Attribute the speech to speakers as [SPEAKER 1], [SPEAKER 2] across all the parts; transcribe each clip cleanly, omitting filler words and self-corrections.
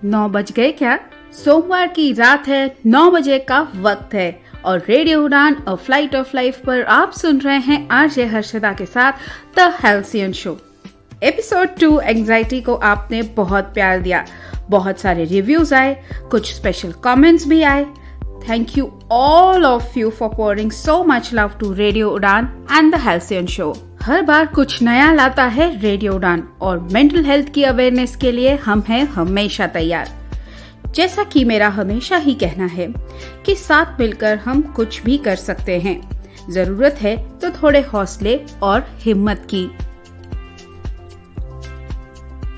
[SPEAKER 1] 9 बज गए क्या? सोमवार की रात है, 9 बजे का वक्त है और radio Udaan a flight of life पर आप सुन रहे हैं आरजे हर्षदा के साथ the halcyon show. Episode 2 anxiety को आपने बहुत प्यार दिया, बहुत सारे रिव्यूज आए, कुछ स्पेशल कमेंट्स भी आए। Thank you all of you for pouring so much love to radio Udaan and the halcyon show. हर बार कुछ नया लाता है रेडियो उड़ान और मेंटल हेल्थ की अवेयरनेस के लिए हम हैं हमेशा तैयार। जैसा कि मेरा हमेशा ही कहना है कि साथ मिलकर हम कुछ भी कर सकते हैं, जरूरत है तो थोड़े हौसले और हिम्मत की।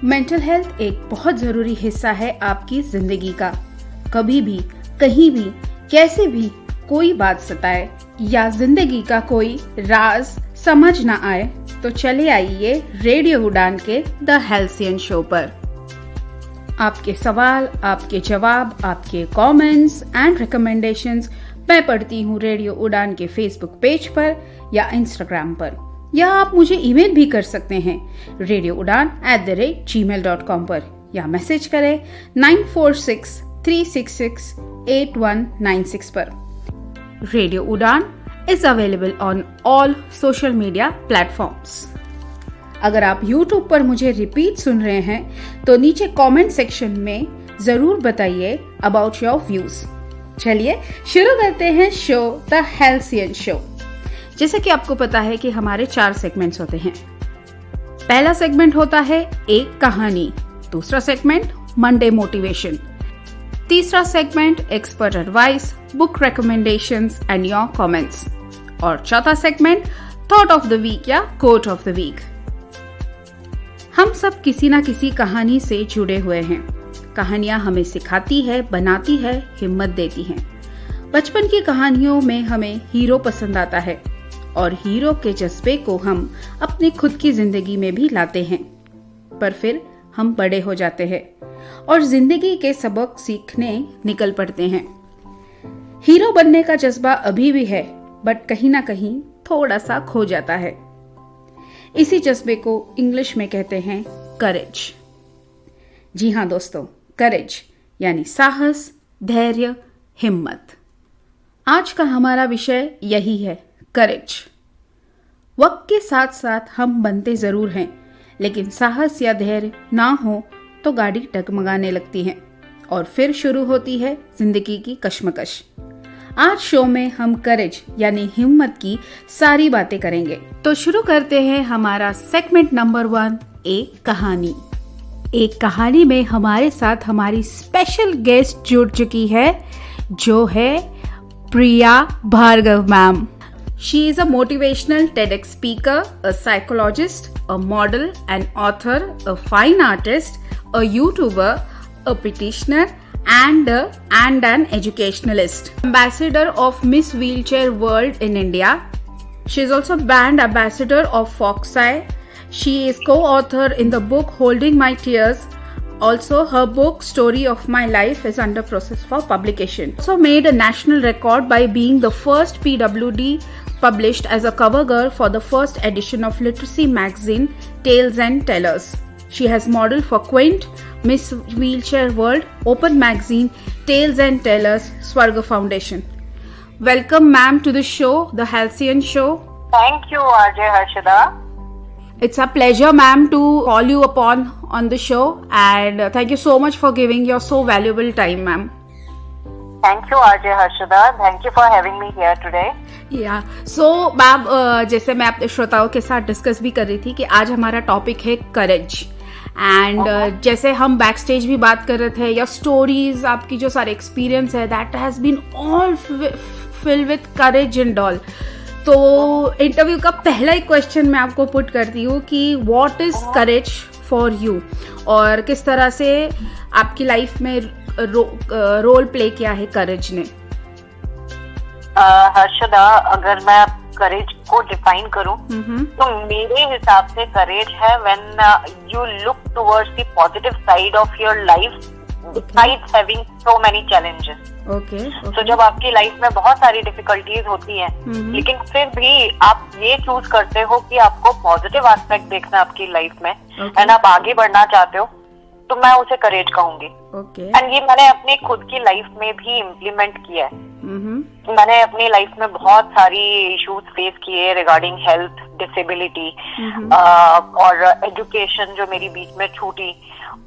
[SPEAKER 1] मेंटल हेल्थ एक बहुत जरूरी हिस्सा है आपकी जिंदगी का। कभी भी, कहीं भी, कैसे भी कोई बात सताए या जिंदगी का कोई राज समझ ना आए तो चले आइए रेडियो उड़ान के द हेल्सियन शो पर। आपके सवाल, आपके जवाब, आपके कमेंट्स एंड रिकमेंडेशंस मैं पढ़ती हूँ रेडियो उड़ान के फेसबुक पेज पर या इंस्टाग्राम पर, या आप मुझे ईमेल भी कर सकते हैं radioudan@gmail.com पर, या मैसेज करें 9463668196 पर। रेडियो उड़ान is available on all social media platforms। अगर आप YouTube पर मुझे रिपीट सुन रहे हैं तो नीचे कमेंट सेक्शन में जरूर बताइए अबाउट योर व्यूज। चलिए शुरू करते हैं शो द हेल्सियन शो। जैसे कि आपको पता है कि हमारे 4 सेगमेंट्स होते हैं। पहला सेगमेंट होता है एक कहानी, दूसरा सेगमेंट मंडे मोटिवेशन, तीसरा segment expert advice, book recommendations and your comments, और चौथा segment thought of the week या कोट ऑफ द वीक। हम सब किसी ना किसी कहानी से जुड़े हुए हैं। कहानियां हमें सिखाती है, बनाती है, हिम्मत देती हैं। बचपन की कहानियों में हमें हीरो पसंद आता है और हीरो के जज्बे को हम अपनी खुद की जिंदगी में भी लाते हैं। पर फिर हम बड़े हो जाते हैं और जिंदगी के सबक सीखने निकल पड़ते हैं। हीरो बनने का जज्बा अभी भी है, बट कहीं ना कहीं थोड़ा सा खो जाता है। इसी जज्बे को इंग्लिश में कहते हैं करेज। जी हाँ दोस्तों, करेज यानी साहस, धैर्य, हिम्मत। आज का हमारा विषय यही है, करेज। वक्त के साथ साथ हम बनते जरूर हैं, लेकिन साहस या धैर्य ना हो तो गाड़ी डगमगाने लगती है और फिर शुरू होती है जिंदगी की कश्मकश। आज शो में हम करेज यानी हिम्मत की सारी बातें करेंगे। तो शुरू करते हैं हमारा सेगमेंट नंबर 1, एक कहानी। एक कहानी में हमारे साथ हमारी स्पेशल गेस्ट जुड़ चुकी है, जो है Priya Bhargava ma'am. She is a motivational TEDx speaker, a psychologist, a model, an author, a fine artist, a YouTuber, a petitioner, and an educationalist. Ambassador of Miss Wheelchair World in India. She is also brand ambassador of Foxeye. She is co-author in the book Holding My Tears. Also, her book Story of My Life is under process for publication. Also made a national record by being the first PWD published as a cover girl for the first edition of literacy magazine Tales and Tellers. She has modeled for Quint, Miss Wheelchair World, Open Magazine, Tales and Tellers, Swarga Foundation. Welcome ma'am to the show, the Halcyon Show.
[SPEAKER 2] Thank you RJ Harshada.
[SPEAKER 1] It's a pleasure ma'am to call you upon on the show, and thank you so much for giving your so valuable time ma'am.
[SPEAKER 2] Thank you RJ Harshada. Thank you for having me here today.
[SPEAKER 1] Yeah. So ma'am, जैसे मैं अपने श्रोताओं के साथ discuss भी कर रही थी कि आज हमारा टॉपिक है करेज, एंड जैसे हम बैक स्टेज भी बात कर रहे थे, या स्टोरीज, आपकी जो सारे एक्सपीरियंस है, that has been all fill with courage and all. तो इंटरव्यू का पहला ही क्वेश्चन मैं आपको पुट करती हूँ कि what is courage for you, और किस तरह से आपकी लाइफ में रोल प्ले किया है करेज ने।
[SPEAKER 2] हर्षदा, अगर मैं करेज को डिफाइन करूं तो मेरे हिसाब से करेज है when you look towards the positive side of your life despite having so many challenges. तो जब आपकी लाइफ में बहुत सारी डिफिकल्टीज होती हैं, लेकिन फिर भी आप ये चूज करते हो कि आपको पॉजिटिव एस्पेक्ट देखना है आपकी लाइफ में, एंड आप आगे बढ़ना चाहते हो, तो मैं उसे करेज कहूंगी। एंड ये मैंने अपनी खुद की लाइफ में भी इम्प्लीमेंट किया है। मैंने अपनी लाइफ में बहुत सारी इश्यूज फेस किए रिगार्डिंग हेल्थ, डिसेबिलिटी और एजुकेशन जो मेरी बीच में छूटी,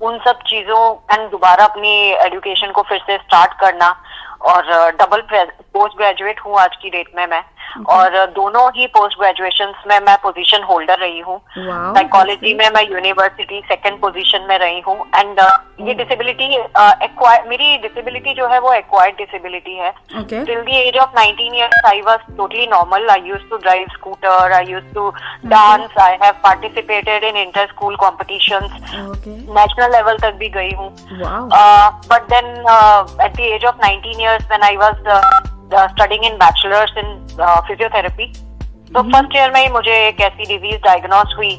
[SPEAKER 2] उन सब चीजों एंड दोबारा अपनी एजुकेशन को फिर से स्टार्ट करना, और डबल पोस्ट ग्रेजुएट हूँ आज की डेट में मैं, और दोनों ही पोस्ट ग्रेजुएशन में मैं पोजीशन होल्डर रही हूँ। साइकोलॉजी में मैं यूनिवर्सिटी सेकंड पोजीशन में रही हूँ। एंड ये डिसेबिलिटी मेरी डिसेबिलिटी जो है वो एक्वायर्ड डिसेबिलिटी है। Till the age of 19 years I was totally normal. I used to drive scooter, I used to dance, I have participated in inter school competitions, national level तक भी गई हूँ। But then at the age of 19 years when I was studying in bachelor's in physiotherapy, तो first year में ही मुझे एक ऐसी disease diagnose हुई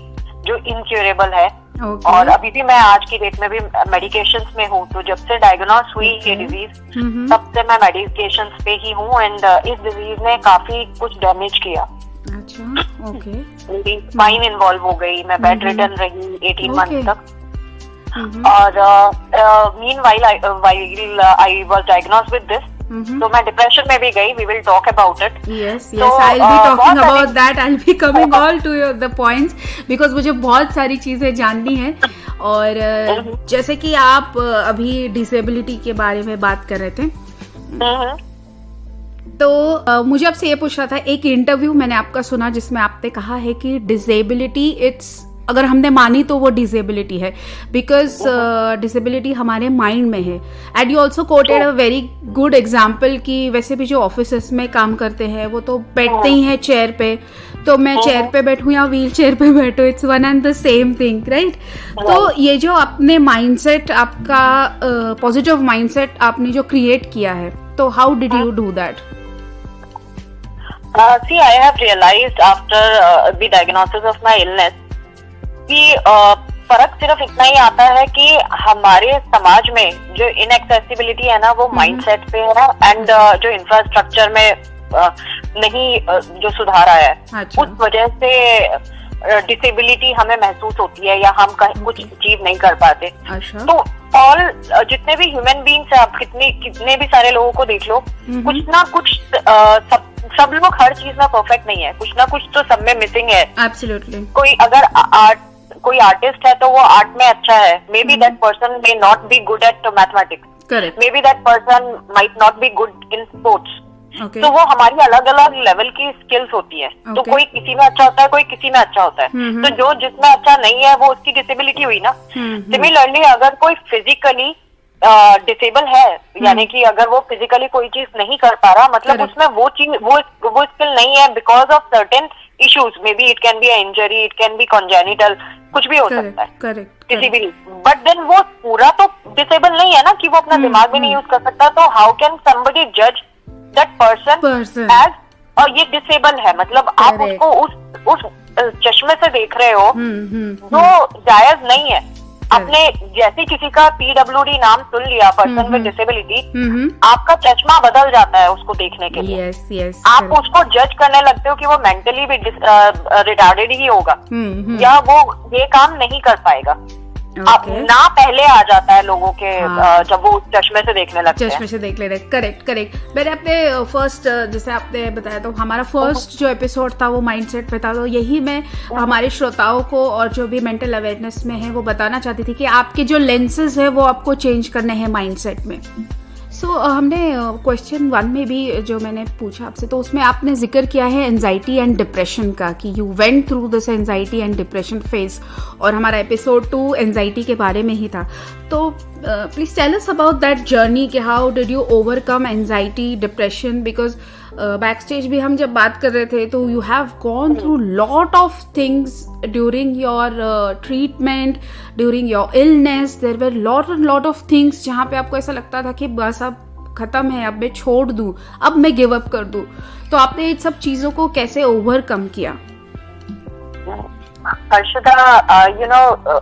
[SPEAKER 2] जो इनक्यूरेबल है। और अभी भी मैं आज की डेट में भी मेडिकेशंस में हूँ। तो जब से डायग्नोस हुई ये डिजीज, तब से मैं मेडिकेशंस पे ही हूँ। एंड इस डिजीज ने काफी कुछ डैमेज किया। मेरी स्पाइन इन्वॉल्व हो गई, मैं बेड रिडन रही 18 months तक। और meanwhile I was diagnosed with this, तो मैं डिप्रेशन में भी गई। We will talk about it.
[SPEAKER 1] Yes, I'll be talking about that. I'll be coming all to the points because मुझे बहुत सारी चीजें जाननी है। और जैसे कि आप अभी डिसेबिलिटी के बारे में बात कर रहे थे, तो मुझे आपसे ये पूछना था, एक इंटरव्यू मैंने आपका सुना जिसमें आपने कहा है कि डिसेबिलिटी इट्स, अगर हमने मानी तो वो डिसेबिलिटी है, बिकॉज डिसेबिलिटी हमारे माइंड में है। And you also coated a very good example कि वैसे भी जो ऑफिस में काम करते हैं वो तो बैठते ही हैं चेयर पे, तो मैं चेयर पे बैठूं या व्हील चेयर पे बैठूं, it's one and the same thing, right? तो ये जो अपने माइंडसेट, आपका पॉजिटिव माइंडसेट आपने जो क्रिएट किया है, तो how did you do that?
[SPEAKER 2] See, I have realized after the diagnosis of my illness कि फर्क सिर्फ इतना ही आता है कि हमारे समाज में जो इनएक्सेसिबिलिटी है ना, वो माइंडसेट पे है। एंड जो इंफ्रास्ट्रक्चर में नहीं जो सुधार आया है, उस वजह से डिसेबिलिटी हमें महसूस होती है, या हम कहीं कुछ अचीव नहीं कर पाते। तो ऑल जितने भी ह्यूमन बींग्स है, आप कितने भी सारे लोगों को देख लो, कुछ ना कुछ सब लोग हर चीज में परफेक्ट नहीं है, कुछ ना कुछ तो सब में मिसिंग है।
[SPEAKER 1] एब्सोल्युटली।
[SPEAKER 2] कोई आर्टिस्ट है तो वो आर्ट में अच्छा है, may be that person may not be good at mathematics, may be that person might not be good in sports. तो वो हमारी अलग अलग लेवल की स्किल्स होती है। तो कोई किसी में अच्छा होता है, कोई किसी में अच्छा होता है। तो जो जिसमें अच्छा नहीं है वो उसकी डिसेबिलिटी हुई ना। सिमिलरली अगर कोई फिजिकली डिसेबल है, यानी कि अगर वो फिजिकली कोई चीज नहीं कर पा रहा, मतलब उसमें वो चीज वो स्किल नहीं है because of certain issues, may be it can be injury, it can be congenital, कुछ भी हो सकता है किसी भी। बट देन वो पूरा तो डिसेबल नहीं है ना कि वो अपना दिमाग भी नहीं यूज कर सकता। तो हाउ कैन समबडी जज दैट पर्सन एज ये डिसेबल है? मतलब आप उसको उस चश्मे से देख रहे हो जो जायज नहीं है। आपने जैसे किसी का PWD नाम सुन लिया, पर्सन विद डिसेबिलिटी, आपका चश्मा बदल जाता है उसको देखने के लिए। आप उसको जज करने लगते हो कि वो मेंटली भी रिटार्डेड ही होगा, या वो ये काम नहीं कर पाएगा। ना पहले आ जाता है लोगों के जब वो उस चश्मे से देखने लगते हैं।
[SPEAKER 1] चश्मे से देख ले रहे, करेक्ट। मैंने अपने फर्स्ट, जैसे आपने बताया, तो हमारा फर्स्ट जो एपिसोड था वो माइंडसेट पे था। तो यही मैं हमारे श्रोताओं को और जो भी मेंटल अवेयरनेस में है वो बताना चाहती थी कि आपके जो लेंसेज है वो आपको चेंज करने हैं माइंडसेट में। सो हमने क्वेश्चन 1 में भी जो मैंने पूछा आपसे, तो उसमें आपने जिक्र किया है एंजाइटी एंड डिप्रेशन का, कि you went through this anxiety and depression phase, और हमारा एपिसोड 2 एंजाइटी के बारे में ही था। तो please tell us about that journey, कि how did you overcome anxiety, depression, because back stage भी हम जब बात कर रहे थे तो you have gone through lot of things during your treatment, during your illness. There were lot of things जहाँ पे आपको ऐसा लगता था कि बस अब खत्म है, अब मैं छोड़ दूं, अब मैं गिव अप कर दूं। तो आपने इन सब चीजों को कैसे ओवरकम किया?
[SPEAKER 2] अर्शिदा, यू नो,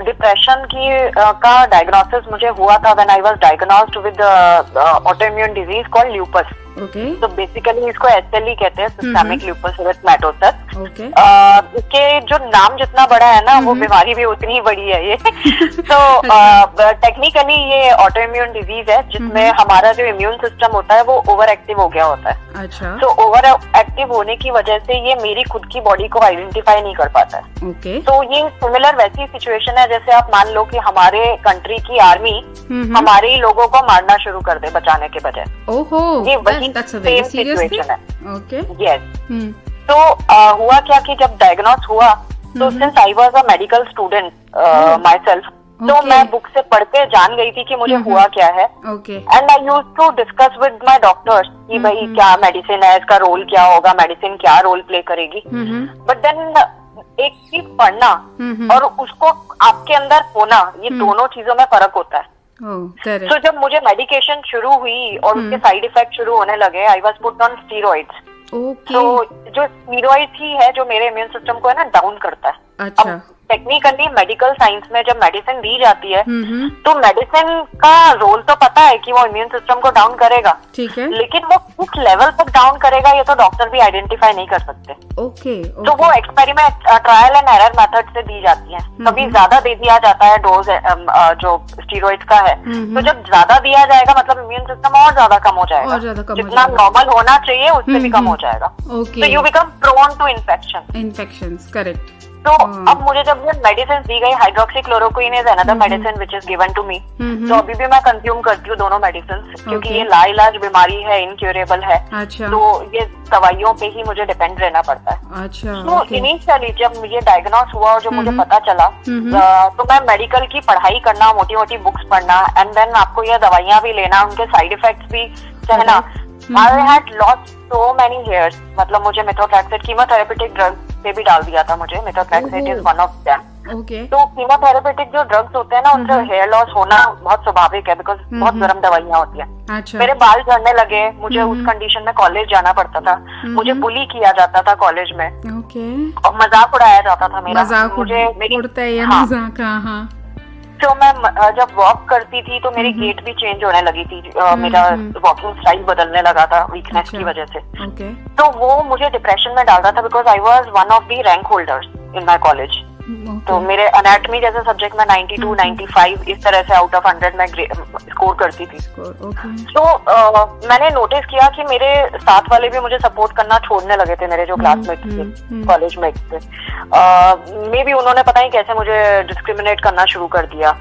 [SPEAKER 2] डिप्रेशन की का डायग्नोसिस मुझे हुआ था when I was diagnosed with autoimmune disease called lupus.
[SPEAKER 1] Okay.
[SPEAKER 2] तो बेसिकली इसको SLE कहते हैं, सिस्टेमिक लूपस एरिथेमेटोसस।
[SPEAKER 1] ओके।
[SPEAKER 2] इसके जो नाम जितना बड़ा है ना, वो बीमारी भी उतनी ही बड़ी है ये। तो टेक्निकली ये ऑटो इम्यून डिजीज है जिसमें हमारा जो इम्यून सिस्टम होता है वो ओवर एक्टिव हो गया होता है।
[SPEAKER 1] अच्छा।
[SPEAKER 2] तो ओवर एक्टिव होने की वजह से ये मेरी खुद की बॉडी को आइडेंटिफाई नहीं कर पाता है।
[SPEAKER 1] ओके।
[SPEAKER 2] तो ये सिमिलर वैसी सिचुएशन है जैसे आप मान लो कि हमारे कंट्री की आर्मी हमारे ही लोगों को मारना शुरू कर दे बचाने के बजाय।
[SPEAKER 1] ओहो,
[SPEAKER 2] ये वही सेम सिचुएशन है।
[SPEAKER 1] ओके।
[SPEAKER 2] यस। तो हुआ क्या कि जब डायग्नोस हुआ तो since I was a medical student my self, तो मैं बुक से पढ़ के जान गई थी कि मुझे हुआ क्या है। And I used to discuss with my doctors कि भाई क्या मेडिसिन है, इसका रोल क्या होगा, मेडिसिन क्या रोल प्ले करेगी। बट देन एक चीज पढ़ना और उसको आपके अंदर होना, ये दोनों चीजों में फर्क होता है। तो जब मुझे मेडिकेशन शुरू हुई और उसके साइड इफेक्ट शुरू होने लगे, I was put on steroids. तो जो स्टीरॉइड्स ही है जो मेरे इम्यून सिस्टम को है ना डाउन करता है।
[SPEAKER 1] अच्छा।
[SPEAKER 2] टेक्निकली मेडिकल साइंस में जब मेडिसिन दी जाती है तो मेडिसिन का रोल तो पता है कि वो इम्यून सिस्टम को डाउन करेगा,
[SPEAKER 1] ठीक है,
[SPEAKER 2] लेकिन वो किस लेवल तक डाउन करेगा ये तो डॉक्टर भी आइडेंटिफाई नहीं कर सकते।
[SPEAKER 1] ओके।
[SPEAKER 2] तो वो experiment trial and error method से दी जाती है। कभी ज्यादा दे दिया जाता है डोज जो स्टीरॉइड्स का है, तो जब ज्यादा दिया जाएगा मतलब इम्यून सिस्टम और ज्यादा कम हो जाएगा, जितना नॉर्मल होना चाहिए उससे भी कम हो जाएगा। तो you become prone to infection.
[SPEAKER 1] Correct.
[SPEAKER 2] तो अब मुझे जब ये मेडिसिन दी गई, hydroxychloroquine is another medicine which is given to me. तो अभी भी मैं कंज्यूम करती हूँ दोनों मेडिसिन, क्योंकि ये लाइलाज बीमारी है, इनक्यूरेबल है।
[SPEAKER 1] अच्छा।
[SPEAKER 2] तो ये दवाइयों पे ही मुझे डिपेंड रहना पड़ता है।
[SPEAKER 1] अच्छा।
[SPEAKER 2] तो इनिशियली जब ये डायग्नोस हुआ और जो मुझे पता चला, तो मैं मेडिकल की पढ़ाई करना, मोटी मोटी बुक्स पढ़ना, एंड देन आपको ये दवाइयाँ भी लेना, उनके साइड इफेक्ट्स भी सहना। I had lost so many hairs, मतलब मुझे मेथोट्रेक्सेट कीमोथेरेपेटिक ड्रग पे भी डाल दिया था मुझे। Methotrexate is one of them. तो कीमोथेरेपेटिक जो ड्रग्स होते हैं ना, उनसे हेयर लॉस होना बहुत स्वाभाविक है, बिकॉज बहुत गर्म दवाइयाँ होती हैं।
[SPEAKER 1] अच्छा।
[SPEAKER 2] मेरे बाल झड़ने लगे, मुझे उस कंडीशन में कॉलेज जाना पड़ता था, मुझे बुली किया जाता था कॉलेज में, और मजाक उड़ाया जाता था मेरा। तो मैं जब वॉक करती थी तो मेरी गेट भी चेंज होने लगी थी, मेरा वॉकिंग स्टाइल बदलने लगा था वीकनेस की वजह से। तो वो मुझे डिप्रेशन में डाल रहा था, because I was one of the rank holders in my college. तो मेरे एनाटॉमी जैसे सब्जेक्ट में 92, 95 इस तरह से आउट ऑफ 100 में स्कोर करती थी। तो मैंने नोटिस किया कि मेरे साथ वाले भी मुझे सपोर्ट करना छोड़ने लगे थे, मेरे जो क्लासमेट्स थे, कॉलेज में थे। मे बी उन्होंने पता नहीं कैसे मुझे डिस्क्रिमिनेट करना शुरू कर दिया।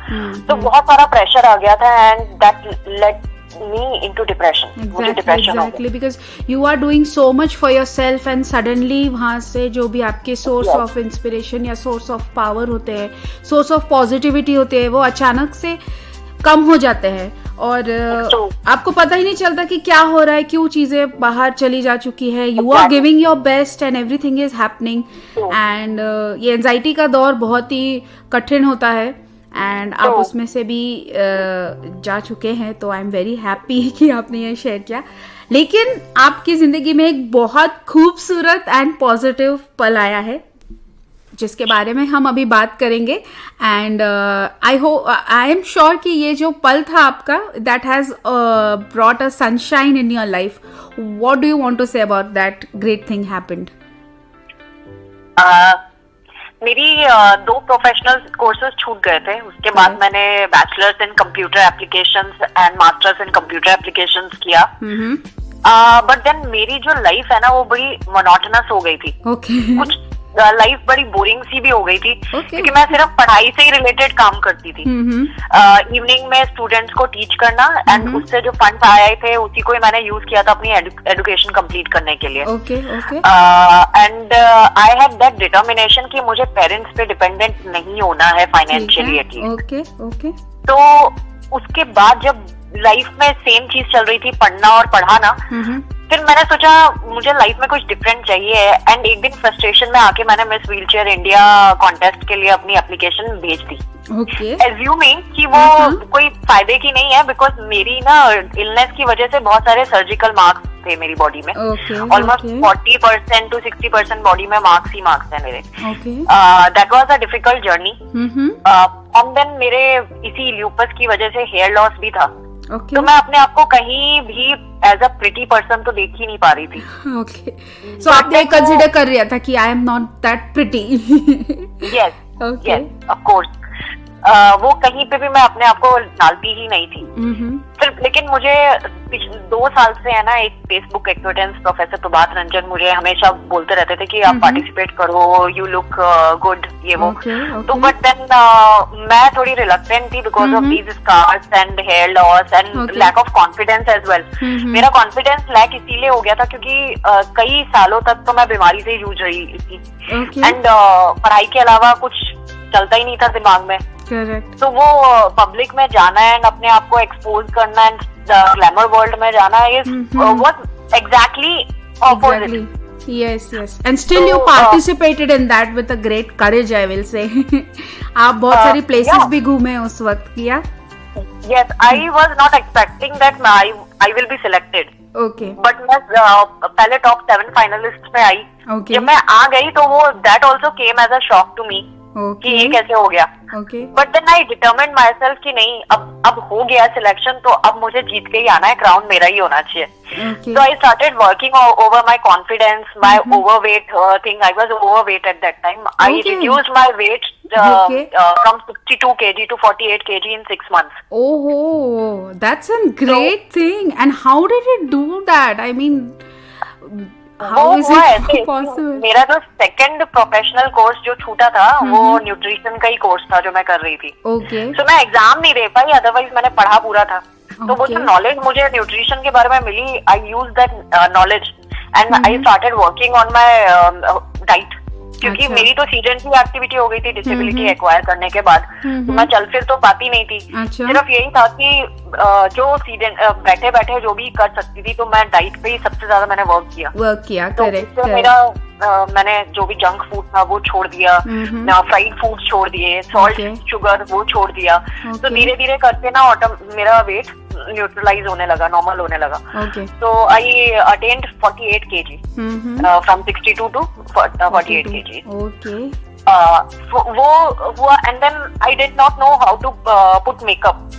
[SPEAKER 2] तो बहुत सारा प्रेशर आ गया था, and that led me into depression. मुझे डिप्रेशन हो गया।
[SPEAKER 1] Because you are doing so much for yourself and suddenly वहाँ से जो भी आपके सोर्स ऑफ इंस्पिरेशन या सोर्स ऑफ पावर होते हैं, सोर्स ऑफ पॉजिटिविटी होते हैं, वो अचानक से कम हो जाते हैं और आपको पता ही नहीं चलता कि क्या हो रहा है, क्यों चीजें बाहर चली जा चुकी है। You are giving your best and everything is happening, and ये एंजाइटी का दौर बहुत ही कठिन होता है, एंड आप उसमें से भी जा चुके हैं। तो आई एम वेरी हैप्पी कि आपने ये शेयर किया। लेकिन आपकी जिंदगी में एक बहुत खूबसूरत एंड पॉजिटिव पल आया है जिसके बारे में हम अभी बात करेंगे, एंड आई एम श्योर कि ये जो पल था आपका, that has brought a sunshine in your life. What do you want to say about that great thing happened?
[SPEAKER 2] मेरी 2 प्रोफेशनल कोर्सेज छूट गए थे। उसके बाद मैंने bachelors in computer applications and masters in computer applications किया। बट देन मेरी जो लाइफ है ना वो बड़ी मोनोटोनस हो गई थी। कुछ लाइफ बड़ी बोरिंग सी भी हो गई थी, क्योंकि मैं सिर्फ पढ़ाई से ही रिलेटेड काम करती थी। इवनिंग में स्टूडेंट्स को टीच करना, एंड उससे जो फंड्स आए थे उसी को ही मैंने यूज किया था अपनी एजुकेशन कंप्लीट करने के लिए। And I had that determination कि मुझे पेरेंट्स पे डिपेंडेंट नहीं होना है फाइनेंशियली एटलीस्ट। तो उसके बाद जब लाइफ में सेम चीज चल रही थी, पढ़ना और पढ़ाना, फिर मैंने सोचा मुझे लाइफ में कुछ डिफरेंट चाहिए। एंड एक दिन फ्रस्ट्रेशन में आके मैंने मिस व्हीलचेयर इंडिया कॉन्टेस्ट के लिए अपनी एप्लीकेशन भेज दी, एज्यूमिंग कि वो कोई फायदे की नहीं है, बिकॉज मेरी ना इलनेस की वजह से बहुत सारे सर्जिकल मार्क्स थे मेरी बॉडी में। ऑलमोस्ट 40% to 60% बॉडी में मार्क्स ही मार्क्स है मेरे। That was a difficult journey. And then मेरे इसी ल्यूपस की वजह से हेयर लॉस भी था। तो मैं अपने आप को कहीं भी एज अ प्रिटी पर्सन तो देख ही नहीं पा रही थी।
[SPEAKER 1] ओके, सो आपने कंसिडर कर लिया था कि I am not that pretty.
[SPEAKER 2] Yes, of course. वो कहीं पे भी मैं अपने आप को डालती ही नहीं थी। फिर लेकिन मुझे 2 साल से है ना, एक Facebook acquaintance professor Prabhat Ranjan मुझे हमेशा बोलते रहते थे कि आप पार्टिसिपेट करो, यू लुक गुड, ये वो। तो बट देन मैं थोड़ी रिलक्टेंट थी because of these scars and hair loss and lack of confidence as well. मेरा कॉन्फिडेंस लैक इसीलिए हो गया था क्योंकि कई सालों तक तो मैं बीमारी से ही जूझ रही थी एंड पढ़ाई के अलावा कुछ चलता ही नहीं था दिमाग में।
[SPEAKER 1] Correct.
[SPEAKER 2] तो वो पब्लिक में जाना एंड अपने आप को एक्सपोज करना एंड ग्लैमर वर्ल्ड में जाना is what exactly opposite.
[SPEAKER 1] yes and still you participated in that with a great courage, I will say. आप बहुत सारी places भी घूमे उस वक्त, किया?
[SPEAKER 2] Yes, I was not expecting that I will be selected.
[SPEAKER 1] Okay.
[SPEAKER 2] But मैं पहले top 7 finalists में आई।
[SPEAKER 1] Okay.
[SPEAKER 2] जब मैं आ गई तो वो that also came as a shock to me। कि ये कैसे हो गया। But then I determined myself कि नहीं, अब हो गया सिलेक्शन तो अब मुझे जीत के ही आना है, क्राउन मेरा ही होना चाहिए। So I started working over my confidence, my overweight thing. I was overweight at that time. I reduced my weight from 62 kg to 48 kg in 6 months.
[SPEAKER 1] Oh, that's a great thing. And how did you do that? I mean, how is it possible?
[SPEAKER 2] मेरा जो second professional course जो छूटा था वो nutrition का ही course था जो मैं कर रही थी। So मैं एग्जाम नहीं दे पाई, अदरवाइज मैंने पढ़ा पूरा था। तो वो जो नॉलेज मुझे न्यूट्रिशन के बारे में मिली, I use that knowledge and I started working on my diet. क्योंकि मेरी तो सीजन की एक्टिविटी हो गई थी डिसेबिलिटी एक्वायर करने के बाद, तो मैं चल फिर तो पाती नहीं थी। सिर्फ यही था कि जो सीजन बैठे बैठे जो भी कर सकती थी, तो मैं डाइट पे ही सबसे ज्यादा मैंने वर्क किया। तो मेरा मैंने जो भी जंक फूड था वो छोड़ दिया, फ्राइड फूड छोड़ दिए, सॉल्ट शुगर वो छोड़ दिया। तो धीरे धीरे करके ना मेरा वेट न्यूट्रलाइज होने लगा, नॉर्मल होने लगा। तो I attained 48 kg from 62 to 48 kg। वो हुआ and then I did not know how to put makeup.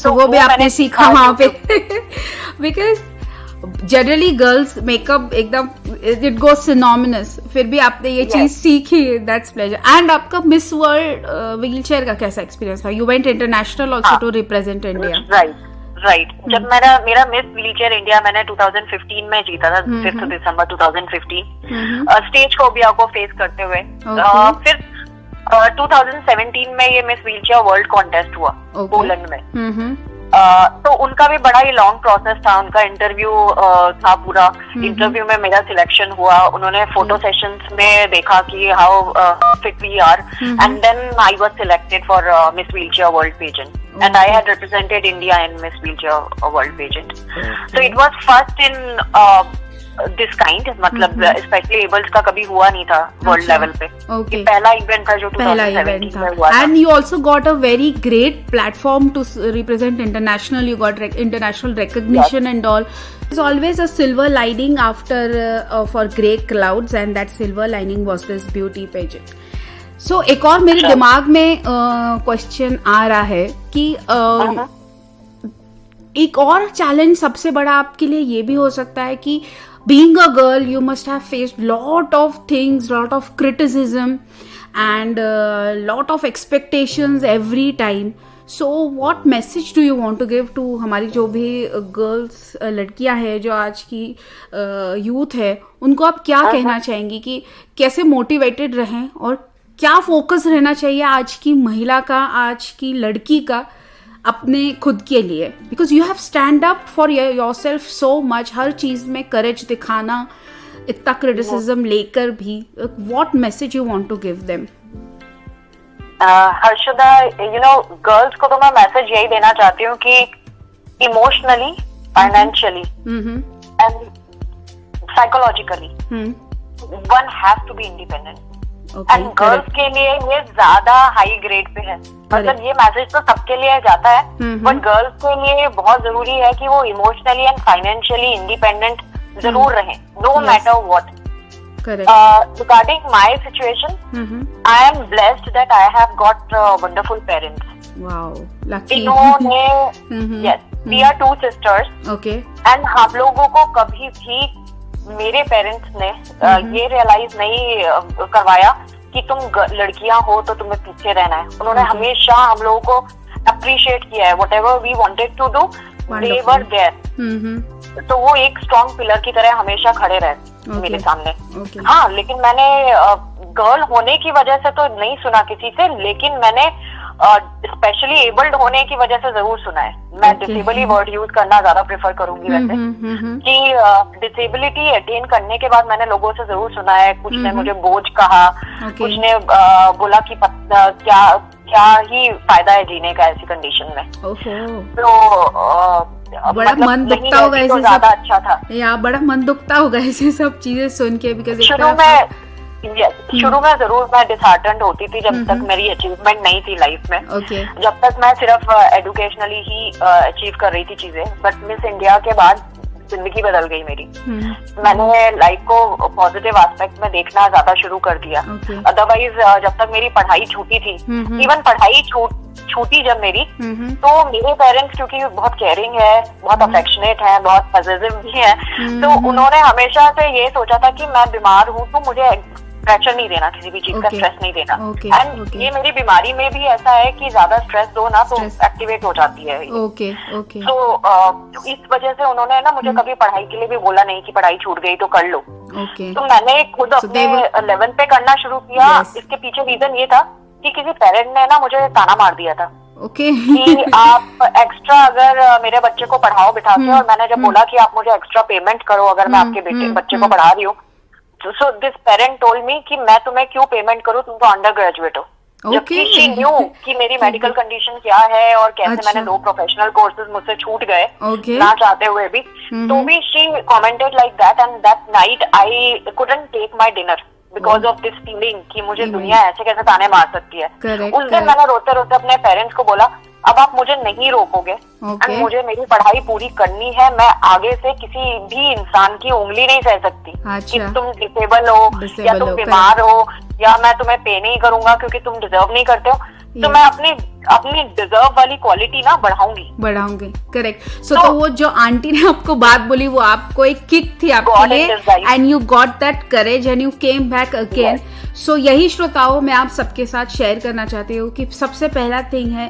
[SPEAKER 1] तो वो भी आपने सीखा वहां पे? बिकॉज जनरली गर्ल्स मेकअप एकदम इट गोज सिनोमिनस, फिर भी आपने ये चीज सीखी, दैट्स प्लेजर। एंड आपका मिस वर्ल्ड व्हील चेयर का कैसा एक्सपीरियंस था? You went international also to represent India.
[SPEAKER 2] Right. जब मेरा मिस व्हील चेयर इंडिया मैंने 2015 में जीता था, 5 दिसंबर 2015, स्टेज फोबिया को फेस करते हुए। फिर 2017 में ये miss wheel chair world contest हुआ पोलैंड में। तो उनका भी बड़ा ही लॉन्ग प्रोसेस था, उनका इंटरव्यू था पूरा। इंटरव्यू में मेरा सिलेक्शन हुआ, उन्होंने फोटो सेशंस में देखा कि how fit we are and then I was selected for Miss Wheelchair World pageant and I had represented India in Miss Wheelchair World pageant. So it was first in this kind, मतलब specially ables का कभी हुआ नहीं था world level पे। ये पहला event था जो 2017 में हुआ था।
[SPEAKER 1] And you also got a very great platform to represent international, you got international recognition and all. There's always a silver lining after for grey clouds, and that silver lining was this beauty pageant. So एक और मेरे दिमाग में question आ रहा है कि एक और चैलेंज सबसे बड़ा आपके लिए ये भी हो सकता है कि being a girl you must have faced lot of things, lot of criticism and lot of expectations every time. So what message do you want to give to हमारी जो भी गर्ल्स लड़कियां हैं जो आज की यूथ है, उनको आप क्या कहना चाहेंगी कि कैसे मोटिवेटेड रहें और क्या फोकस रहना चाहिए आज की महिला का, आज की लड़की का अपने खुद के लिए? Because you have stand up for yourself so much, हर चीज में करेज दिखाना, इतना क्रिटिसिज्म लेकर भी, what message you want to give them?
[SPEAKER 2] Harshada, you know, girls को तो मैं मैसेज यही देना चाहती हूँ कि emotionally, financially and psychologically one have to be independent. And girls के लिए ये ज्यादा हाई ग्रेड पे है, मतलब ये मैसेज तो सबके लिए जाता है, बट गर्ल्स के लिए बहुत जरूरी है कि वो इमोशनली एंड फाइनेंशियली इंडिपेंडेंट जरूर रहें, no matter what. Regarding my situation, I am blessed that I have got wonderful parents.
[SPEAKER 1] Wow, lucky.
[SPEAKER 2] इन्होंने, yes, we are 2 sisters.
[SPEAKER 1] Okay.
[SPEAKER 2] And हम लोगों को कभी भी मेरे पेरेंट्स ने ये रियलाइज नहीं करवाया कि तुम लड़कियां हो तो तुम्हें पीछे रहना है. उन्होंने हमेशा हम लोगों को अप्रिशिएट किया है. whatever we wanted to do, they were there. तो वो एक स्ट्रॉन्ग पिलर की तरह हमेशा खड़े रहे मेरे सामने. हाँ, लेकिन मैंने गर्ल होने की वजह से तो नहीं सुना किसी से, लेकिन मैंने स्पेशली एबल्ड होने की वजह से जरूर सुना है. मैं डिसेबल ही वर्ड यूज करना ज्यादा प्रेफर करूंगी वैसे, कि डिसेबिलिटी अटेन करने के बाद मैंने लोगों से जरूर सुना है. कुछ ने मुझे बोझ कहा, कुछ ने बोला कि क्या ही फायदा है जीने का ऐसी कंडीशन में. तो
[SPEAKER 1] बड़ा मन दुखता होगा ऐसे,
[SPEAKER 2] ज्यादा अच्छा था.
[SPEAKER 1] यार बड़ा मन दुखता होगा ऐसे सब चीजें सुन के. बिकॉज़
[SPEAKER 2] शुरू में जरूर मैं डिसहार्टेंड होती थी जब तक मेरी अचीवमेंट नहीं थी लाइफ में. जब तक मैं सिर्फ एजुकेशनली ही अचीव कर रही थी चीजें. बट मिस इंडिया के बाद जिंदगी बदल गई मेरी. मैंने लाइफ को पॉजिटिव एस्पेक्ट में देखना ज्यादा शुरू कर दिया. अदरवाइज जब तक मेरी पढ़ाई छूटी थी, इवन पढ़ाई छूटी जब मेरी, तो मेरे पेरेंट्स क्योंकि बहुत केयरिंग है, बहुत अफेक्शनेट है, बहुत पॉजिटिव भी है, तो उन्होंने हमेशा से ये सोचा था कि मैं बीमार हूँ तो मुझे प्रेशर नहीं देना, किसी भी चीज का स्ट्रेस नहीं देना. एंड ये मेरी बीमारी में भी ऐसा है कि ज्यादा स्ट्रेस दो ना तो एक्टिवेट हो जाती है. तो इस वजह से उन्होंने ना मुझे कभी पढ़ाई के लिए भी बोला नहीं कि पढ़ाई छूट गई तो कर लो. तो मैंने खुद अपने 11th पे करना शुरू किया. इसके पीछे रीजन ये था कि किसी पेरेंट ने ना मुझे ताना मार दिया था कि आप एक्स्ट्रा अगर मेरे बच्चे को पढ़ाओ बिठा के, और मैंने जब बोला कि आप मुझे एक्स्ट्रा पेमेंट करो अगर मैं आपके बच्चे को पढ़ा रही हूँ, so this parent told me कि मैं तुम्हें क्यों पेमेंट करूँ, तुम तो अंडर ग्रेजुएट हो. जबकि शी न्यू कि मेरी मेडिकल कंडीशन क्या है और कैसे मैंने 2 प्रोफेशनल कोर्सेज मुझसे छूट गए ना चाहते हुए भी. तो भी she commented like that, and that night I couldn't take my dinner because of this feeling कि मुझे दुनिया ऐसे कैसे ताने मार सकती है. उस दिन मैंने रोते रोते अपने पेरेंट्स को बोला, अब आप मुझे नहीं रोकोगे, एंड मुझे मेरी पढ़ाई पूरी करनी है. मैं आगे से किसी भी इंसान की उंगली नहीं सह सकती कि तुम डिसेबल हो या तुम बीमार हो या मैं तुम्हें पे नहीं करूंगा क्योंकि तुम डिजर्व नहीं करते हो. तो मैं अपनी डिजर्व वाली क्वालिटी ना बढ़ाऊंगी.
[SPEAKER 1] करेक्ट. तो वो जो आंटी ने आपको बात बोली वो आपको एक किक थी आपके लिए, and you got that courage and you came back again. So यही श्रोताओं मैं आप सबके साथ शेयर करना चाहती हूँ कि सबसे पहला थिंग है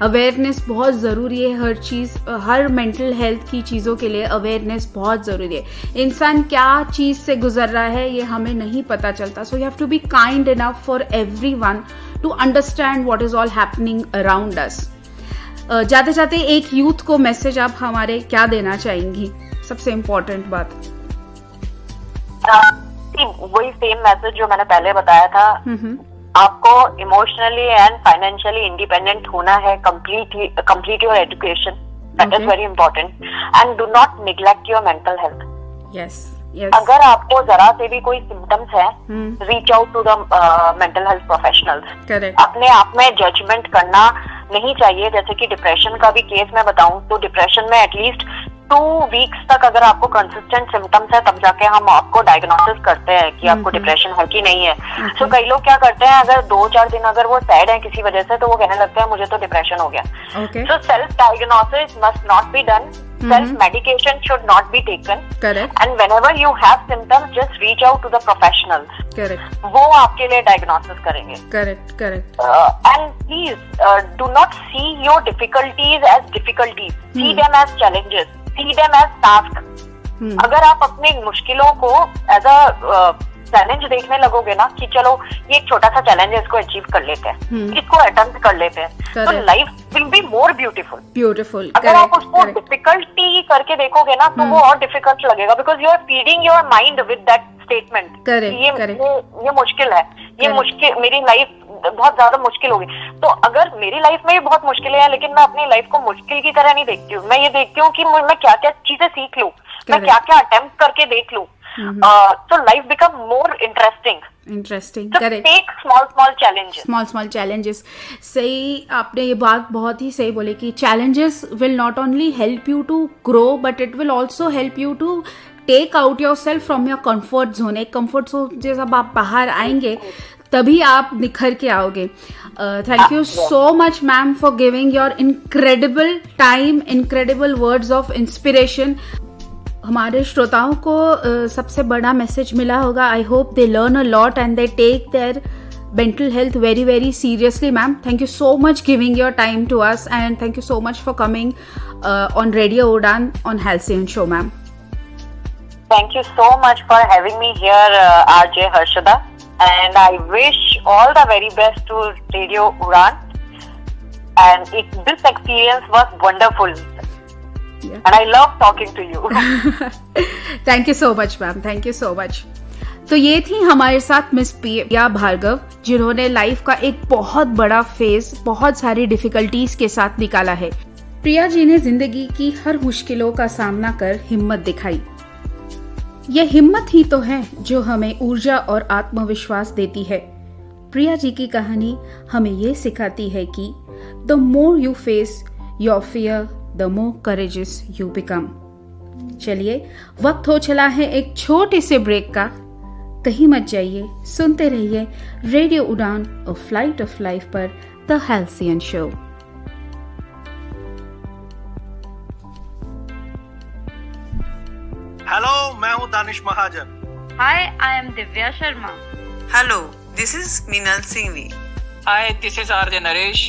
[SPEAKER 1] अवेयरनेस बहुत ज़रूरी है. हर चीज़, हर मेंटल हेल्थ की चीज़ों के लिए अवेयरनेस बहुत ज़रूरी है. इंसान क्या चीज़ से गुजर रहा है ये हमें नहीं पता चलता. So you have to be kind enough for everyone to understand what is all happening around us. जाते जाते एक यूथ को मैसेज आप हमारे क्या देना चाहेंगी? सबसे इम्पोर्टेंट बात.
[SPEAKER 2] वही सेम मैसेज जो मैंने पहले बताया था. आपको इमोशनली एंड फाइनेंशियली इंडिपेंडेंट होना है. Complete your education, that is very important, and do not neglect your mental health.
[SPEAKER 1] Yes.
[SPEAKER 2] अगर आपको जरा से भी कोई सिम्टम्स है, reach out to the mental health professionals. अपने आप में जजमेंट करना नहीं चाहिए. जैसे कि डिप्रेशन का भी केस मैं बताऊं तो डिप्रेशन में एटलीस्ट 2 वीक्स तक अगर आपको कंसिस्टेंट सिम्टम्स है तब जाके हम आपको डायग्नोसिस करते हैं कि आपको डिप्रेशन है कि नहीं है. तो कई लोग क्या करते हैं, अगर 2-4 दिन अगर वो सैड है किसी वजह से तो वो कहने लगते हैं मुझे तो डिप्रेशन हो गया. तो self diagnosis must not be done. Self medication should not be taken.
[SPEAKER 1] Correct.
[SPEAKER 2] And whenever you have symptoms, just reach out to the professionals.
[SPEAKER 1] Correct.
[SPEAKER 2] वो आपके लिए diagnosis करेंगे.
[SPEAKER 1] Correct.
[SPEAKER 2] And please do not see your difficulties as difficulties. See them as challenges. See them as tasks. अगर आप अपनी मुश्किलों को as a challenge देखने लगोगे ना कि चलो ये एक छोटा सा चैलेंज है, इसको अचीव कर लेते हैं, इसको अटेम्प्ट कर लेते हैं, तो life will be more beautiful. अगर आप उसको डिफिकल्टी करके देखोगे ना तो वो और डिफिकल्ट लगेगा, because you are feeding your mind with that statement. ये मुश्किल है, ये मुश्किल, मेरी लाइफ बहुत ज्यादा मुश्किल होगी. तो अगर मेरी लाइफ में भी बहुत मुश्किलें हैं लेकिन मैं अपनी लाइफ को मुश्किल की तरह नहीं देखती हूँ. मैं ये देखती हूँ कि मैं क्या क्या चीजें सीख लूँ, मैं क्या क्या अटेम्प्ट करके देख लूँ. So life become more interesting. So
[SPEAKER 1] correct.
[SPEAKER 2] Take small challenges.
[SPEAKER 1] सही, आपने ये बात बहुत ही सही बोली कि challenges will not only help you to grow but it will also help you to take out yourself from your comfort zone. एक comfort zone से जब आप बाहर आएंगे तभी आप निखर के आओगे। Thank you so much ma'am for giving your incredible time, incredible words of inspiration. हमारे श्रोताओं को सबसे बड़ा मैसेज मिला होगा। I hope they learn a lot and they take their mental health very very seriously. Ma'am, thank you so much giving your time to us, and thank you so much for coming on Radio Udaan on Halcyon Show, ma'am.
[SPEAKER 2] Thank you so much for having me here, RJ Harshada, and I wish all the very best to Radio Udaan, and this experience was wonderful. Yeah. And I love talking to you.
[SPEAKER 1] Thank you so much, ma'am. Thank you so much. तो ये थी हमारे साथ miss प्रिया भार्गव, जिन्होंने life का एक बहुत बड़ा फेज बहुत सारी डिफिकल्टीज के साथ निकाला है। प्रिया जी ने जिंदगी की हर मुश्किलों का सामना कर हिम्मत दिखाई। यह हिम्मत ही तो है जो हमें ऊर्जा और आत्मविश्वास देती है। प्रिया जी की कहानी हमें ये सिखाती है कि the more you face your fear the more courageous you become. चलिए, वक्त हो चला है एक छोटे से ब्रेक का। कहीं मत जाइए, सुनते रहिए radio Udaan a flight of life पर द हाल्सियन शो।
[SPEAKER 3] हेलो, मैं हूं Danish Mahajan.
[SPEAKER 4] Hi, I am Divya Sharma.
[SPEAKER 5] Hello, this is Meenal Singhvi.
[SPEAKER 6] Hi, this is RJ Naresh.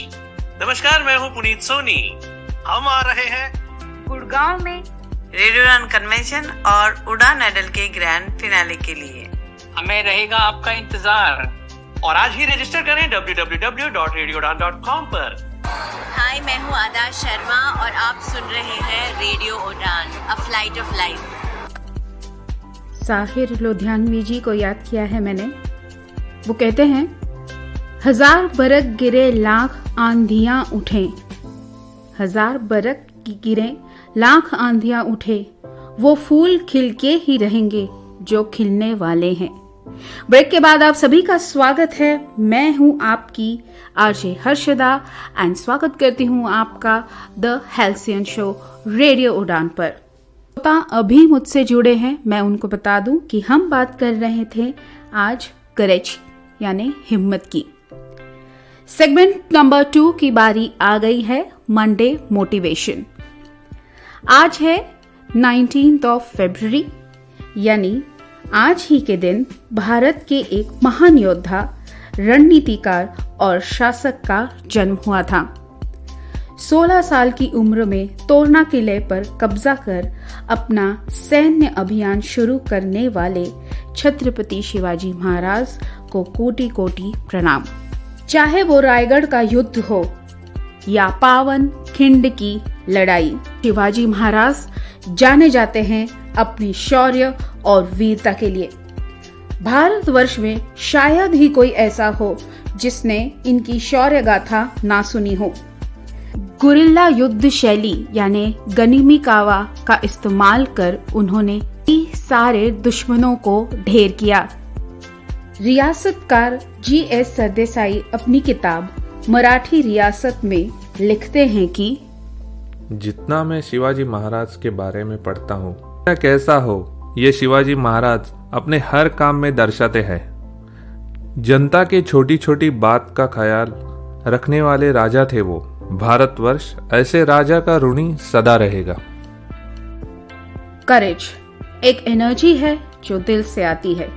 [SPEAKER 3] नमस्कार, मैं हूं पुनीत सोनी। हम आ रहे हैं
[SPEAKER 4] गुड़गांव में
[SPEAKER 5] रेडियो उड़ान कन्वेंशन और उड़ान आइडल के ग्रैंड फिनाले के लिए।
[SPEAKER 6] हमें रहेगा आपका इंतजार,
[SPEAKER 3] और आज ही रजिस्टर करें www.radioudan.com पर।
[SPEAKER 5] हाय, मैं हूँ आदा शर्मा और आप सुन रहे हैं radio Udaan a flight of life.
[SPEAKER 1] Sahir Ludhianvi ji को याद किया है मैंने। वो कहते हैं, 1000 बरक गिरे लाख आंधियां उठे, 1000 बरक गिरे लाख आंधियां उठे, वो फूल खिल के ही रहेंगे जो खिलने वाले हैं। ब्रेक के बाद आप सभी का स्वागत है। मैं हूं आपकी आरजे हर्षदा एंड स्वागत करती हूं आपका द हाल्सियन शो रेडियो उड़ान पर। अभी मुझसे जुड़े हैं, मैं उनको बता दूं कि हम बात कर रहे थे आज करेज यानी हिम्मत की। सेगमेंट नंबर 2 की बारी आ गई है, मंडे मोटिवेशन। आज है 19th of February, यानी आज ही के दिन भारत के एक महान योद्धा, रणनीतिकार और शासक का जन्म हुआ था। 16 साल की उम्र में तोरना किले पर कब्जा कर अपना सैन्य अभियान शुरू करने वाले छत्रपति शिवाजी महाराज को कोटि कोटि प्रणाम। चाहे वो रायगढ़ का युद्ध हो या पावन खिंड की लड़ाई, शिवाजी महाराज जाने जाते हैं अपनी शौर्य और वीरता के लिए। भारतवर्ष में शायद ही कोई ऐसा हो जिसने इनकी शौर्य गाथा ना सुनी हो। गुरिल्ला युद्ध शैली यानी गनीमी कावा का इस्तेमाल कर उन्होंने सारे दुश्मनों को ढेर किया। रियासतकार G.S. सरदेसाई अपनी किताब मराठी रियासत में लिखते हैं कि
[SPEAKER 7] जितना मैं शिवाजी महाराज के बारे में पढ़ता हूँ, कैसा हो ये शिवाजी महाराज अपने हर काम में दर्शाते हैं। जनता के छोटी छोटी बात का ख्याल रखने वाले राजा थे वो। भारतवर्ष ऐसे राजा का ऋणी सदा रहेगा।
[SPEAKER 1] करेज एक एनर्जी है जो दिल से आती है।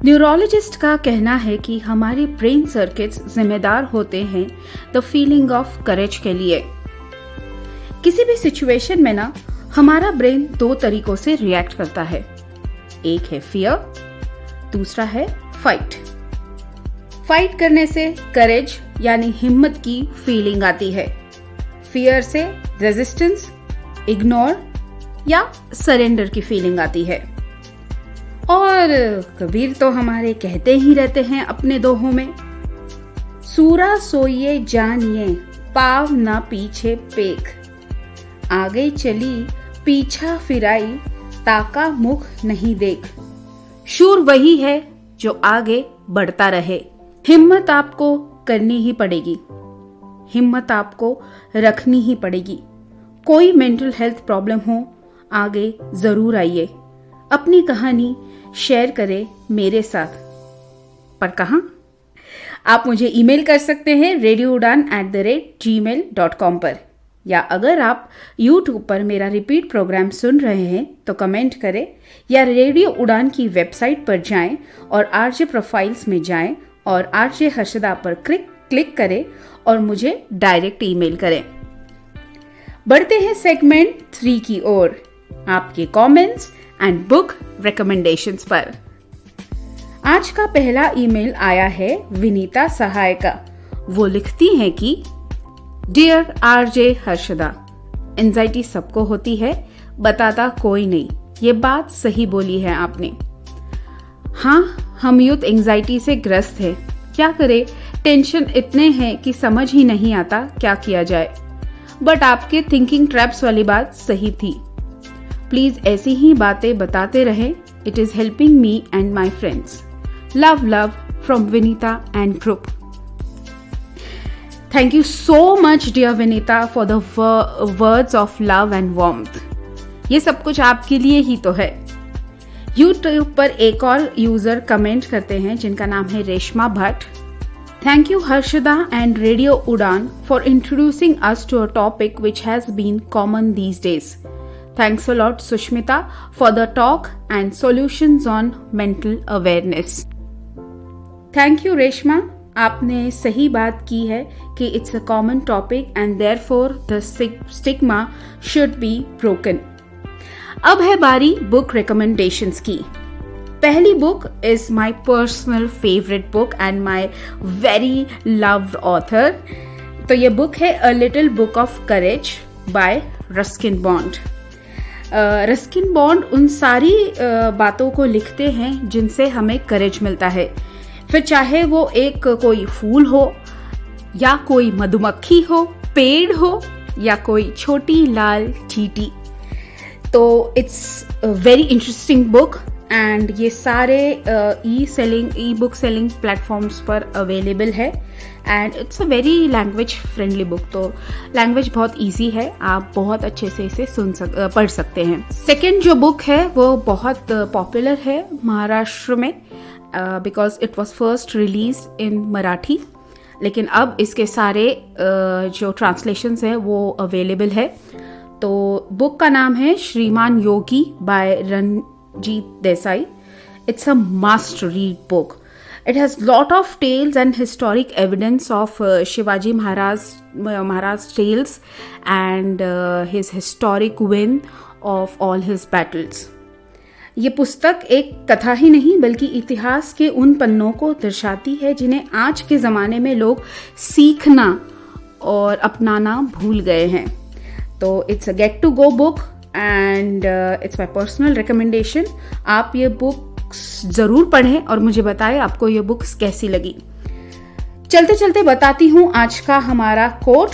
[SPEAKER 1] न्यूरोलॉजिस्ट का कहना है कि हमारी ब्रेन सर्किट्स जिम्मेदार होते हैं द फीलिंग ऑफ करेज के लिए। किसी भी सिचुएशन में ना हमारा ब्रेन 2 तरीकों से रिएक्ट करता है। एक है फियर, दूसरा है फाइट। फाइट करने से करेज यानी हिम्मत की फीलिंग आती है। फियर से रेजिस्टेंस, इग्नोर या सरेंडर की फीलिंग आती है। और कबीर तो हमारे कहते ही रहते हैं अपने दोहों में, सूरा सोइए जानिए पाव ना पीछे पेख, आगे चली पीछा फिराई ताका मुख नहीं देख। शूर वही है जो आगे बढ़ता रहे। हिम्मत आपको करनी ही पड़ेगी, हिम्मत आपको रखनी ही पड़ेगी। कोई मेंटल हेल्थ प्रॉब्लम हो, आगे जरूर आइए। अपनी कहानी शेयर करें मेरे साथ। पर कहाँ? आप मुझे ईमेल कर सकते हैं radioudan@gmail.com पर, या अगर आप YouTube पर मेरा रिपीट प्रोग्राम सुन रहे हैं तो कमेंट करें, या रेडियो उड़ान की वेबसाइट पर जाएं और आरजे प्रोफाइल्स में जाएं और आरजे हर्षदा पर क्लिक करें और मुझे डायरेक्ट ईमेल करें। बढ़ते हैं सेगमेंट 3 की ओर, आपके कमेंट्स एंड बुक रिकमेंडेशंस पर। आज का पहला ईमेल आया है विनीता सहाय का। वो लिखती हैं कि डियर आरजे हर्षदा, एंजाइटी सबको होती है, बताता कोई नहीं। ये बात सही बोली है आपने। हाँ, हम यूथ एंजाइटी से ग्रस्त है। क्या करे, टेंशन इतने हैं कि समझ ही नहीं आता क्या किया जाए। बट आपके थिंकिंग ट्रैप्स वाली बात सही थी। प्लीज ऐसी ही बातें बताते रहें। It is helping me and my friends. Love love from Vinita and group. Thank you so much dear Vinita for the words of love and warmth. ये सब कुछ आपके लिए ही तो है। यूट्यूब पर एक और यूजर कमेंट करते हैं जिनका नाम है Reshma Bhatt. Thank you Harshada and Radio Udan for introducing us to a topic which has been common these days. Thanks a lot Sushmita for the talk and solutions on mental awareness. Thank you Reshma, आपने सही बात की है कि it's a common topic and therefore the stigma should be broken. अब है बारी book recommendations की। पहली book is my personal favourite book and my very loved author. तो ये बुक है a little book of courage bye Ruskin bond. Ruskin bond उन सारी बातों को लिखते हैं जिनसे हमें करेज मिलता है, फिर चाहे वो एक कोई फूल हो, या कोई मधुमक्खी हो, पेड़ हो, या कोई छोटी लाल चींटी। तो it's a very interesting book and ये सारे ई बुक सेलिंग प्लेटफॉर्म्स पर अवेलेबल है and it's a very language friendly book. तो लैंग्वेज बहुत इजी है, आप बहुत अच्छे से इसे पढ़ सकते हैं। सेकेंड जो बुक है वो बहुत पॉपुलर है महाराष्ट्र में because it was first release इन मराठी, लेकिन अब इसके सारे जो ट्रांसलेशंस है वो अवेलेबल है। तो बुक का नाम है श्रीमान योगी bye Ranjit Desai. It's a must-read book. It has lot of tales and historic evidence of Shivaji Maharaj's tales and his historic win of all his battles. ये पुस्तक एक कथा ही नहीं बल्कि इतिहास के उन पन्नों को दर्शाती है जिन्हें आज के ज़माने में लोग सीखना और अपनाना भूल गए हैं। तो it's a get to go book and it's my personal recommendation. आप ये बुक्स ज़रूर पढ़ें और मुझे बताएं आपको ये बुक्स कैसी लगी। चलते चलते बताती हूँ आज का हमारा कोट।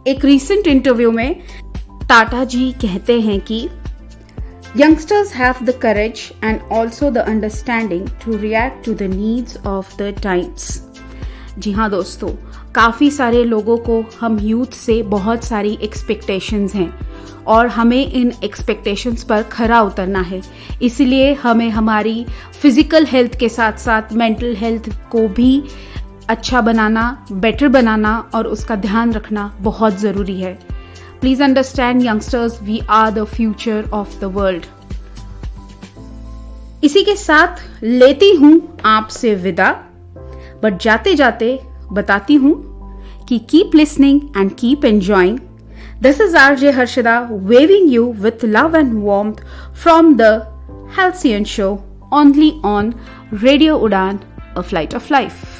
[SPEAKER 1] एक रीसेंट इंटरव्यू में टाटा जी कहते हैं कि youngsters have the courage and also the understanding to react to the needs of the times. जी हाँ दोस्तों, काफ़ी सारे लोगों को हम यूथ से बहुत सारी एक्सपेक्टेशंस हैं और हमें इन एक्सपेक्टेशंस पर खरा उतरना है। इसलिए हमें हमारी फिजिकल हेल्थ के साथ साथ मेंटल हेल्थ को भी अच्छा बनाना, बेटर बनाना और उसका ध्यान रखना बहुत ज़रूरी है। Please understand youngsters, we are the future of the world. इसी के साथ लेती हूँ आपसे विदा, बट जाते जाते बताती हूँ कि keep listening and keep enjoying. This is RJ Harshada waving you with love and warmth from the Halcyon Show only on Radio Udan, a flight of life.